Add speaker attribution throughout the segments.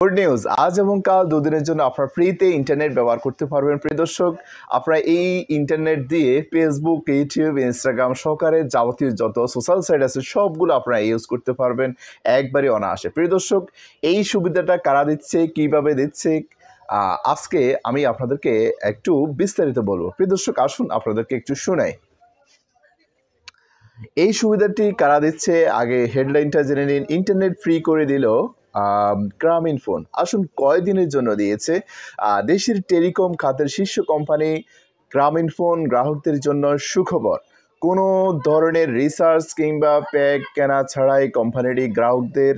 Speaker 1: Good news, আজ এবং কাল দুদিনের জন্য আপনারা ফ্রিতে ইন্টারনেট ব্যবহার করতে পারবেন। প্রিয় দর্শক, আপনারা এই ইন্টারনেট দিয়ে ফেসবুক, ইউটিউব, ইনস্টাগ্রাম সহকারে যাবতীয় যত সোশ্যাল সাইট আছে সবগুলো আপনারা ইউজ করতে পারবেন একবারে অনায়াসে। প্রিয় দর্শক, এই সুবিধাটা কারা দিচ্ছে, কিভাবে দিচ্ছে, আজকে আমি আপনাদেরকে একটু বিস্তারিত বলবো। প্রিয় দর্শক, আসুন আপনাদেরকে একটু শোনাই এই সুবিধাটি কারা দিচ্ছে। আগে হেডলাইনটা জেনে নিন। ইন্টারনেট ফ্রি করে দিল গ্রামীণফোন। আসুন কয়দিনের জন্য দিয়েছে। দেশের টেলিকম খাতের শীর্ষ কোম্পানি গ্রামীণফোন গ্রাহকদের জন্য সুখবর। কোনো ধরনের রিচার্জ কিংবা প্যাক কেনা ছাড়াই কোম্পানিটি গ্রাহকদের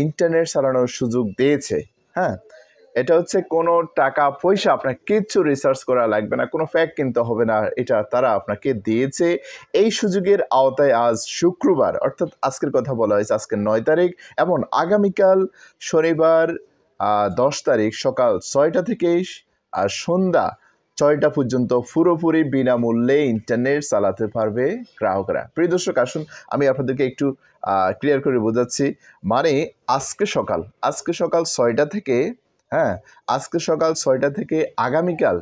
Speaker 1: ইন্টারনেট চালানোর সুযোগ দিয়েছে। হ্যাঁ, এটা হচ্ছে কোনো টাকা পয়সা আপনার কিচ্ছু রিসার্চ করা লাগবে না, কোনো প্যাক কিনতে হবে না, এটা তারা আপনাকে দিয়েছে। এই সুযোগের আওতায় আজ শুক্রবার, অর্থাৎ আজকের কথা বলা হয়েছে, আজকের 9 তারিখ এবং আগামীকাল শনিবার 10 তারিখ সকাল 6টা থেকে সন্ধ্যা 6টা পর্যন্ত পুরোপুরি বিনামূল্যে ইন্টারনেট চালাতে পারবে গ্রাহকরা। প্রিয় দর্শক, আসুন আমি আপনাদেরকে একটু ক্লিয়ার করে বোঝাচ্ছি। মানে আজকে সকাল 6টা থেকে আজকে সকাল 6টা থেকে আগামীকাল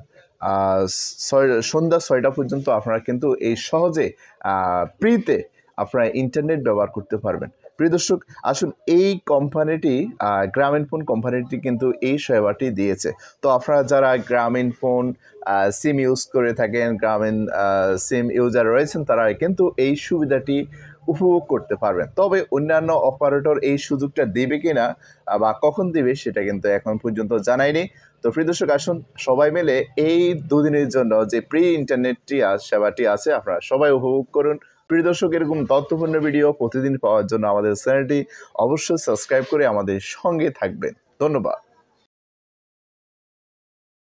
Speaker 1: সন্ধ্যা 6টা পর্যন্ত আপনারা কিন্তু এই সহজে ফ্রিতে আপনারা ইন্টারনেট ব্যবহার করতে পারবেন। প্রিয় দর্শক, আসুন এই কোম্পানিটি গ্রামীণফোন কোম্পানিটি কিন্তু এই সেবাটি দিয়েছে। তো আপনারা যারা গ্রামীণফোন সিম ইউজ করে থাকেন, গ্রামীণ সিম ইউজার রয়েছেন, তারা কিন্তু এই সুবিধাটি উপভোগ করতে পারবেন। তবে অন্যান্য অপারেটর এই সুযোগটা দেবে কিনা বা কখন দিবে সেটা কিন্তু এখন পর্যন্ত জানায়নি। তো প্রিয় দর্শক, আসুন সবাই মিলে এই দুদিনের জন্য যে প্রি ইন্টারনেটটি সেবাটি আছে আপনারা সবাই উপভোগ করুন। প্রিয় দর্শক, এরকম তথ্যপূর্ণ ভিডিও প্রতিদিন পাওয়ার জন্য আমাদের চ্যানেলটি অবশ্যই সাবস্ক্রাইব করে আমাদের সঙ্গে থাকবেন। ধন্যবাদ।